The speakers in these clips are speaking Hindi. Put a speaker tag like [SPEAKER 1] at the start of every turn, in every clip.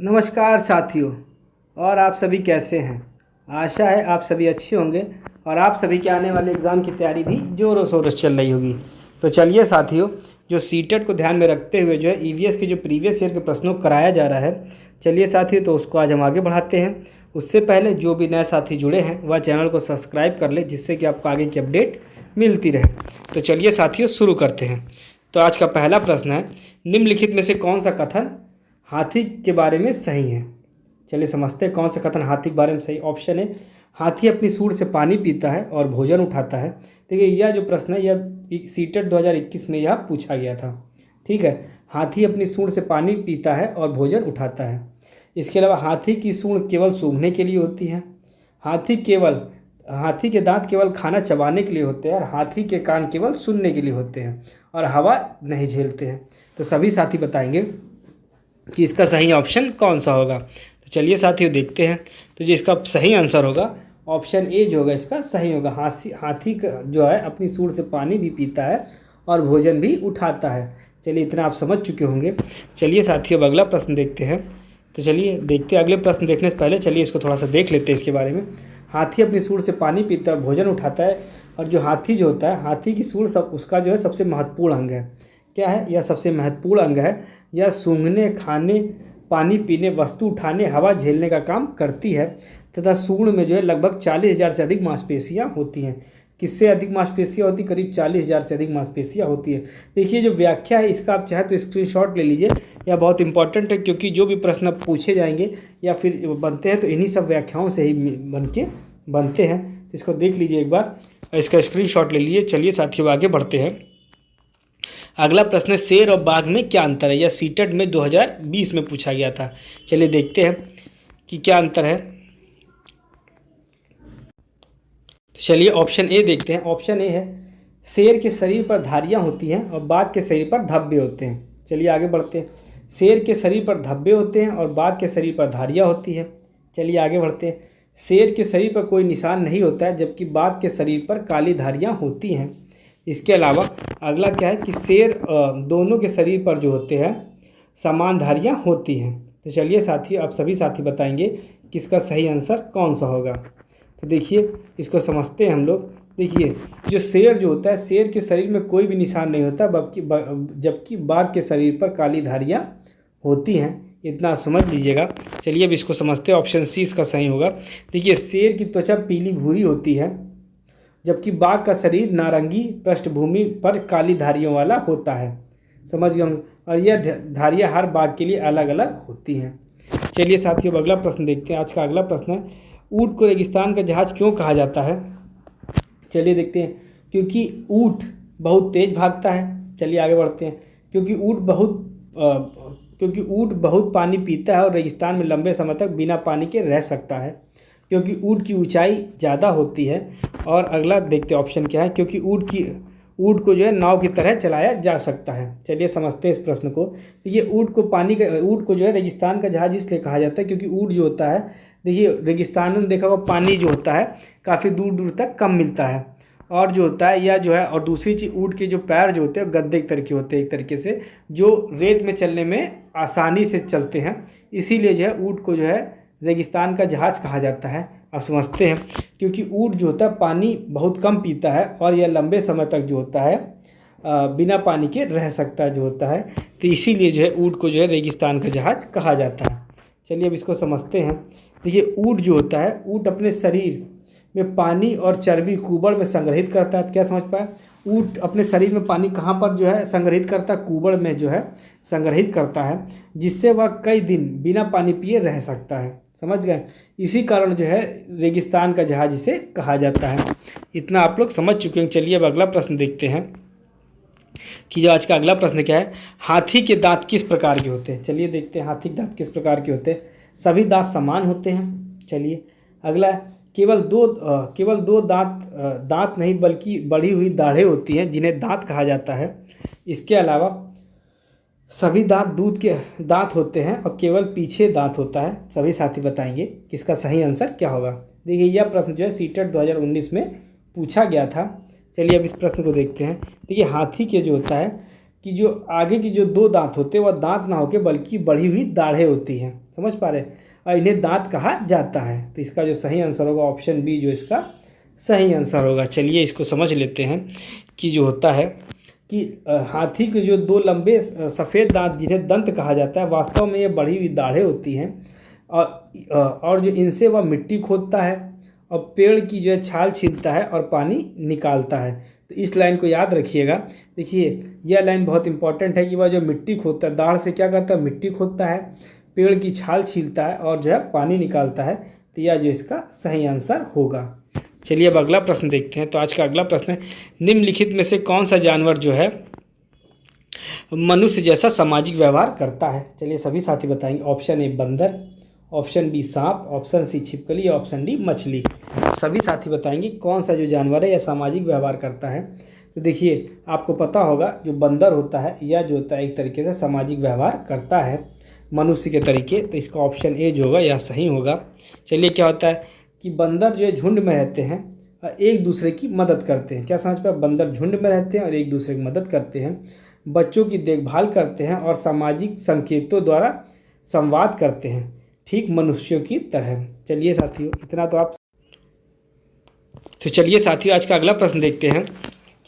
[SPEAKER 1] नमस्कार साथियों। और आप सभी कैसे हैं? आशा है आप सभी अच्छे होंगे और आप सभी के आने वाले एग्ज़ाम की तैयारी भी ज़ोरों शोरों से चल रही होगी। तो चलिए साथियों, जो सीटेट को ध्यान में रखते हुए जो है ईवीएस के जो प्रीवियस ईयर के प्रश्नों को कराया जा रहा है, चलिए साथियों तो उसको आज हम आगे बढ़ाते हैं। उससे पहले जो भी नए साथी जुड़े हैं वह चैनल को सब्सक्राइब कर ले, जिससे कि आपको आगे की अपडेट मिलती रहे। तो चलिए साथियों शुरू करते हैं। तो आज का पहला प्रश्न है, निम्नलिखित में से कौन सा कथन हाथी के बारे में सही है? चलिए समझते हैं कौन सा कथन हाथी के बारे में सही। ऑप्शन है, हाथी अपनी सूंड से पानी पीता है और भोजन उठाता है। देखिए यह जो प्रश्न है यह सीटेट 2021 में यह पूछा गया था। ठीक है, हाथी अपनी सूंड से पानी पीता है और भोजन उठाता है। इसके अलावा हाथी की सूंड केवल सूंघने के लिए होती है। हाथी के दांत केवल खाना चबाने के लिए होते हैं और हाथी के कान केवल सुनने के लिए होते हैं और हवा नहीं झेलते हैं। तो सभी साथी बताएंगे कि इसका सही ऑप्शन कौन सा होगा। तो चलिए साथियों देखते हैं। तो जो इसका सही आंसर होगा ऑप्शन ए जो होगा इसका सही होगा। हाथी जो है अपनी सूंड से पानी भी पीता है और भोजन भी उठाता है। चलिए इतना आप समझ चुके होंगे। चलिए साथियों अब अगला प्रश्न देखते हैं। तो चलिए देखते हैं, अगले प्रश्न देखने से पहले चलिए इसको थोड़ा सा देख लेते हैं इसके बारे में। हाथी अपनी सूंड से पानी पीता है और भोजन उठाता है। और जो हाथी जो होता है, हाथी की सूंड उसका जो है सबसे महत्वपूर्ण अंग है। क्या है? यह सबसे महत्वपूर्ण अंग है। यह सूंघने, खाने, पानी पीने, वस्तु उठाने, हवा झेलने का काम करती है तथा सूंड में जो है लगभग 40,000 से अधिक मांसपेशियां होती हैं। किससे अधिक मांसपेशियां होती? करीब 40,000 से अधिक मांसपेशियां होती है। देखिए जो व्याख्या है इसका आप चाहे तो स्क्रीनशॉट ले लीजिए, यह बहुत इंपॉर्टेंट है क्योंकि जो भी प्रश्न पूछे जाएंगे या फिर बनते हैं तो इन्हीं सब व्याख्याओं से ही बनते हैं। तो इसको देख लीजिए एक बार, इसका स्क्रीनशॉट ले लीजिए। चलिए साथियों आगे बढ़ते हैं। अगला प्रश्न है, शेर और बाघ में क्या अंतर है? यह सीटेट में 2020 में पूछा गया था। चलिए देखते हैं कि क्या अंतर है। तो चलिए ऑप्शन ए देखते हैं। ऑप्शन ए है, शेर के शरीर पर धारियां होती हैं और बाघ के शरीर पर धब्बे होते हैं। चलिए आगे बढ़ते हैं। शेर के शरीर पर धब्बे होते हैं और बाघ के शरीर पर धारियां होती हैं। चलिए आगे बढ़ते हैं। शेर के शरीर पर कोई निशान नहीं होता है जबकि बाघ के शरीर पर काली धारियां होती हैं। इसके अलावा अगला क्या है कि शेर दोनों के शरीर पर जो होते हैं समान धारियां होती हैं। तो चलिए साथियों आप सभी साथी बताएंगे कि इसका सही आंसर कौन सा होगा। तो देखिए इसको समझते हैं हम लोग। देखिए जो शेर जो होता है, शेर के शरीर में कोई भी निशान नहीं होता जबकि बाघ के शरीर पर काली धारियां होती हैं। इतना आप समझ लीजिएगा। चलिए अब इसको समझते हैं। ऑप्शन सी इसका सही होगा। देखिए शेर की त्वचा पीली भूरी होती है जबकि बाघ का शरीर नारंगी पृष्ठभूमि पर काली धारियों वाला होता है। समझ गए हम। और यह धारियां हर बाघ के लिए अलग अलग होती हैं। चलिए साथियों अब अगला प्रश्न देखते हैं। आज का अगला प्रश्न है, ऊँट को रेगिस्तान का जहाज क्यों कहा जाता है? चलिए देखते हैं। क्योंकि ऊँट बहुत तेज भागता है। चलिए आगे बढ़ते हैं। क्योंकि ऊँट बहुत पानी पीता है और रेगिस्तान में लंबे समय तक बिना पानी के रह सकता है। क्योंकि ऊँट की ऊंचाई ज़्यादा होती है। और अगला देखते हैं ऑप्शन क्या है, क्योंकि ऊँट को जो है नाव की तरह चलाया जा सकता है। चलिए समझते हैं इस प्रश्न को। देखिए ऊँट को जो है रेगिस्तान का जहाज इसलिए कहा जाता है क्योंकि ऊँट जो होता है, देखिए रेगिस्तान में देखा होगा पानी जो होता है काफ़ी दूर दूर तक कम मिलता है। और जो होता है या जो है, और दूसरी चीज़ ऊँट के जो पैर जो होते हैं गद्दे की तरह के होते हैं एक तरीके से, जो रेत में चलने में आसानी से चलते हैं। इसीलिए जो है ऊँट को जो है रेगिस्तान का जहाज कहा जाता है। अब समझते हैं। क्योंकि ऊँट जो होता है पानी बहुत कम पीता है और यह लंबे समय तक जो होता है बिना पानी के रह सकता है जो होता है, तो इसीलिए जो है ऊँट को जो है रेगिस्तान का जहाज कहा जाता है। चलिए अब इसको समझते हैं। देखिए ऊँट जो होता है, ऊँट अपने शरीर में पानी और चर्बी कुबड़ में संग्रहित करता है। क्या समझ पाए? ऊँट अपने शरीर में पानी कहाँ पर जो है संग्रहित करता है? कुबड़ में जो है संग्रहित करता है, जिससे वह कई दिन बिना पानी पिए रह सकता है। समझ गए? इसी कारण जो है रेगिस्तान का जहाज इसे कहा जाता है। इतना आप लोग समझ चुके हैं। चलिए अब अगला प्रश्न देखते हैं कि जो आज का अगला प्रश्न क्या है, हाथी के दांत किस प्रकार के होते हैं? चलिए देखते हैं हाथी के दांत किस प्रकार के होते हैं। सभी दांत समान होते हैं। चलिए अगला, केवल दो दांत नहीं बल्कि बढ़ी हुई दाढ़ें होती हैं जिन्हें दांत कहा जाता है। इसके अलावा सभी दांत दूध के दांत होते हैं और केवल पीछे दांत होता है। सभी साथी बताएंगे कि इसका सही आंसर क्या होगा। देखिए यह प्रश्न जो है सीटेट 2019 में पूछा गया था। चलिए अब इस प्रश्न को देखते हैं। देखिए हाथी के जो होता है कि जो आगे की जो दो दांत होते हैं वह दांत ना होके बल्कि बढ़ी हुई दाढ़ें होती हैं। समझ पा रहे, और इन्हें दांत कहा जाता है। तो इसका जो सही आंसर होगा ऑप्शन बी जो इसका सही आंसर होगा। चलिए इसको समझ लेते हैं कि जो होता है कि हाथी के जो दो लंबे सफ़ेद दांत जिन्हें दंत कहा जाता है, वास्तव में ये बढ़ी हुई दाढ़ें होती हैं और जो इनसे वह मिट्टी खोदता है और पेड़ की जो है छाल छीलता है और पानी निकालता है। तो इस लाइन को याद रखिएगा। देखिए यह लाइन बहुत इंपॉर्टेंट है कि वह जो मिट्टी खोदता है, दाढ़ से क्या करता है, मिट्टी खोदता है, पेड़ की छाल छीलता है और जो है पानी निकालता है। तो यह जो इसका सही आंसर होगा। चलिए अब अगला प्रश्न देखते हैं। तो आज का अगला प्रश्न है, निम्नलिखित में से कौन सा जानवर जो है मनुष्य जैसा सामाजिक व्यवहार करता है। चलिए सभी साथी बताएंगे। ऑप्शन ए बंदर, ऑप्शन बी सांप, ऑप्शन सी छिपकली, ऑप्शन डी मछली। सभी साथी बताएंगे कौन सा जो जानवर है या सामाजिक व्यवहार करता है। तो देखिए आपको पता होगा जो बंदर होता है यह जो होता है एक तरीके से सामाजिक व्यवहार करता है मनुष्य के तरीके। तो इसका ऑप्शन ए जो होगा यह सही होगा। चलिए क्या होता है कि बंदर जो है झुंड में रहते हैं और एक दूसरे की मदद करते हैं। क्या समझ पाए, बंदर झुंड में रहते हैं और एक दूसरे की मदद करते हैं, बच्चों की देखभाल करते हैं और सामाजिक संकेतों द्वारा संवाद करते हैं, ठीक मनुष्यों की तरह। चलिए साथियों इतना तो आप। तो चलिए साथियों आज का अगला प्रश्न देखते हैं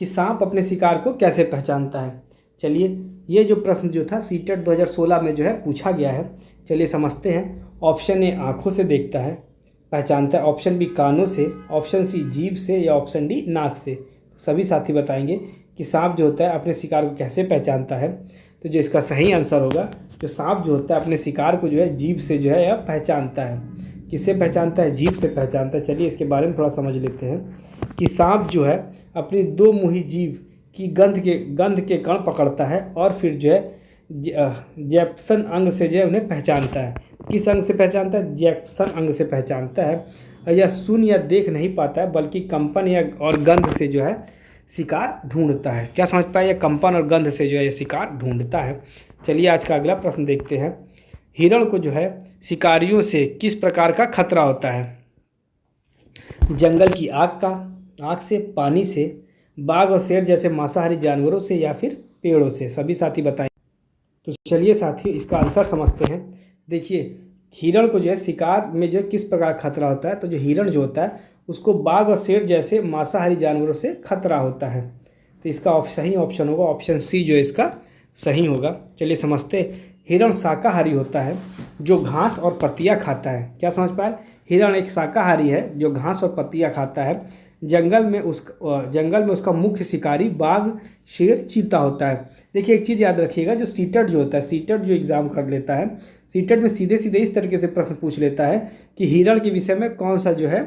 [SPEAKER 1] कि सांप अपने शिकार को कैसे पहचानता है। चलिए ये जो प्रश्न जो था सीटेट 2016 में जो है पूछा गया है। चलिए समझते हैं। ऑप्शन ए आँखों से देखता है, पहचानता है, ऑप्शन बी कानों से, ऑप्शन सी जीभ से या ऑप्शन डी नाक से। तो सभी साथी बताएंगे कि सांप जो होता है अपने शिकार को कैसे पहचानता है। तो जो इसका सही आंसर होगा, जो सांप जो होता है अपने शिकार को जो है जीभ से जो है यह पहचानता है। किससे पहचानता है, जीभ से पहचानता है। चलिए इसके बारे में थोड़ा समझ लेते हैं कि सांप जो है अपनी दो मुही जीभ की गंध के कण पकड़ता है और फिर जो है जैप्सन अंग से जो है उन्हें पहचानता है। किस अंग से पहचानता है, जैप्सन अंग से पहचानता है। यह सुन या देख नहीं पाता है बल्कि कंपन या और गंध से जो है शिकार ढूंढता है। क्या समझ पाए, यह कंपन और गंध से जो है यह शिकार ढूंढता है। चलिए आज का अगला प्रश्न देखते हैं। हिरण को जो है शिकारियों से किस प्रकार का खतरा होता है। जंगल की आग से, पानी से, बाघ और शेर जैसे मांसाहारी जानवरों से या फिर पेड़ों से। सभी साथी बताएं। तो चलिए साथियों इसका आंसर समझते हैं। देखिए हिरण को जो है शिकार में जो किस प्रकार खतरा होता है। तो जो हिरण जो होता है उसको बाघ और शेर जैसे मांसाहारी जानवरों से खतरा होता है। तो इसका सही ऑप्शन होगा ऑप्शन सी जो इसका सही होगा। चलिए समझते। हिरण शाकाहारी होता है जो घास और पत्तियां खाता है। क्या समझ पाए, हिरण एक शाकाहारी है जो घास और पत्तियां खाता है। जंगल में उसका मुख्य शिकारी बाघ, शेर, चीता होता है। देखिए एक चीज़ याद रखिएगा, जो सीटेट जो होता है, सीटेट जो एग्ज़ाम कर लेता है, सीटेट में सीधे सीधे इस तरीके से प्रश्न पूछ लेता है कि हिरण के विषय में कौन सा जो है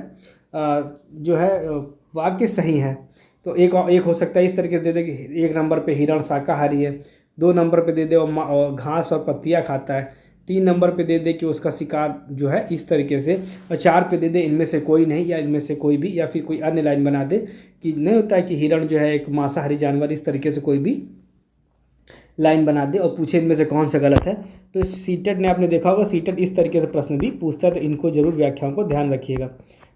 [SPEAKER 1] वाक्य सही है। तो एक हो सकता है इस तरीके से दे दे कि 1 नंबर पे हिरण शाकाहारी है, 2 नंबर पे दे दे और घास और पत्तियां खाता है, 3 नंबर पे दे दे कि उसका शिकार जो है इस तरीके से, और 4 पे दे दे इनमें से कोई नहीं या इनमें से कोई भी, या फिर कोई अन्य लाइन बना दे कि नहीं होता है कि हिरण जो है एक मांसाहारी जानवर, इस तरीके से कोई भी लाइन बना दे और पूछे इनमें से कौन सा गलत है। तो सीटेट ने आपने देखा होगा सीटेट इस तरीके से प्रश्न भी पूछता है, तो इनको जरूर व्याख्याओं को ध्यान रखिएगा।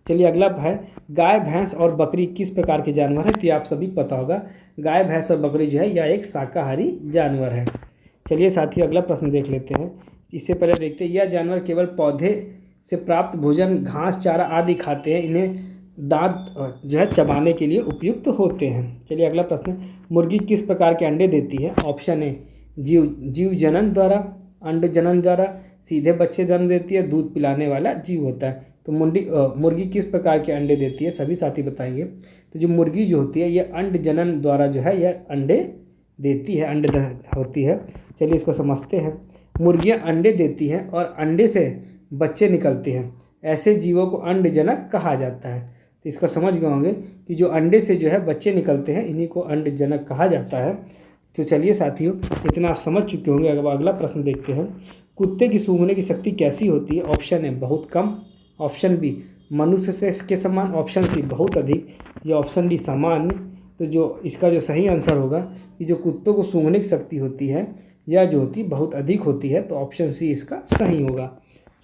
[SPEAKER 1] चलिए अगला है गाय, भैंस और बकरी किस प्रकार के जानवर है। तो ये आप सभी पता होगा, गाय, भैंस और बकरी जो है यह एक शाकाहारी जानवर है। चलिए साथियों अगला प्रश्न देख लेते हैं। इससे पहले देखते हैं, यह जानवर केवल पौधे से प्राप्त भोजन, घास, चारा आदि खाते हैं, इन्हें दांत जो है चबाने के लिए उपयुक्त होते हैं। चलिए अगला प्रश्न, मुर्गी किस प्रकार के अंडे देती है। ऑप्शन ए जीव जनन द्वारा, अंड जनन द्वारा, सीधे बच्चे जन्म देती है, दूध पिलाने वाला जीव होता है। तो मुर्गी किस प्रकार के अंडे देती है, सभी साथी बताएंगे। तो जो मुर्गी जो होती है यह अंड जनन द्वारा जो है यह अंडे देती है, अंड होती है। चलिए इसको समझते हैं। मुर्गियां अंडे देती हैं और अंडे से बच्चे निकलते हैं, ऐसे जीवों को अंडजनक कहा जाता है। तो इसका समझ गए होंगे कि जो अंडे से जो है बच्चे निकलते हैं इन्हीं को अंडजनक कहा जाता है। तो चलिए साथियों इतना आप समझ चुके होंगे। अब अगला प्रश्न देखते हैं। कुत्ते की सूंघने की शक्ति कैसी होती है। ऑप्शन ए बहुत कम, ऑप्शन बी मनुष्य से के समान, ऑप्शन सी बहुत अधिक, या ऑप्शन डी सामान्य। तो जो इसका जो सही आंसर होगा कि जो कुत्तों को सूंघने की शक्ति होती है यह जो होती है बहुत अधिक होती है। तो ऑप्शन सी इसका सही होगा।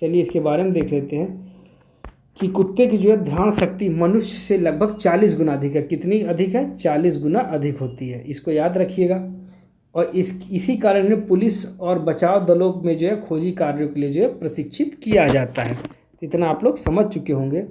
[SPEAKER 1] चलिए इसके बारे में देख लेते हैं कि कुत्ते की जो है घ्राण शक्ति मनुष्य से लगभग 40 गुना अधिक है। कितनी अधिक है, 40 गुना अधिक होती है। इसको याद रखिएगा और इसी कारण इन्हें पुलिस और बचाव दलों में जो है खोजी कार्यों के लिए जो है प्रशिक्षित किया जाता है। इतना आप लोग समझ चुके होंगे।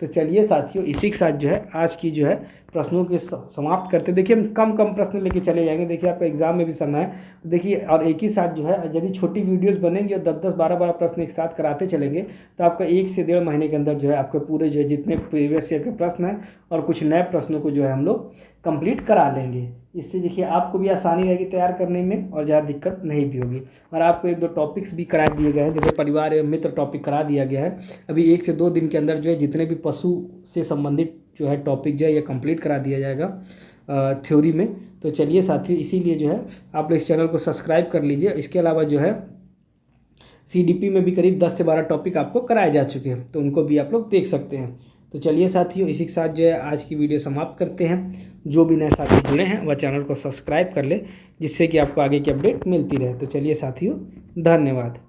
[SPEAKER 1] तो चलिए साथियों, इसी के साथ जो है आज की जो है प्रश्नों के समाप्त करते। देखिए हम कम कम प्रश्न लेके चले जाएंगे। देखिए आपका एग्जाम में भी समय है, देखिए और एक ही साथ जो है यदि छोटी वीडियोस बनेंगी और 10-10 12-12 प्रश्न एक साथ कराते चलेंगे तो आपका 1 से 1.5 महीने के अंदर जो है आपके पूरे जो है जितने प्रीवियस ईयर के प्रश्न हैं और कुछ नए प्रश्नों को जो है हम लोग कंप्लीट करा लेंगे। इससे देखिए आपको भी आसानी रहेगी तैयार करने में और ज़्यादा दिक्कत नहीं भी होगी। और आपको 1-2 टॉपिक्स भी करा दिए गए हैं, जैसे परिवार एवं मित्र टॉपिक करा दिया गया है। अभी 1 से 2 दिन के अंदर जो है जितने भी पशु से संबंधित जो है टॉपिक जो है ये कंप्लीट करा दिया जाएगा थ्योरी में। तो चलिए साथियों, इसीलिए जो है आप लोग इस चैनल को सब्सक्राइब कर लीजिए। इसके अलावा जो है CDP में भी करीब 10 से 12 टॉपिक आपको कराए जा चुके हैं, तो उनको भी आप लोग देख सकते हैं। तो चलिए साथियों, इसी के साथ जो है आज की वीडियो समाप्त करते हैं। जो भी नए साथी जुड़े हैं वह चैनल को सब्सक्राइब कर ले, जिससे कि आपको आगे की अपडेट मिलती रहे। तो चलिए साथियों, धन्यवाद।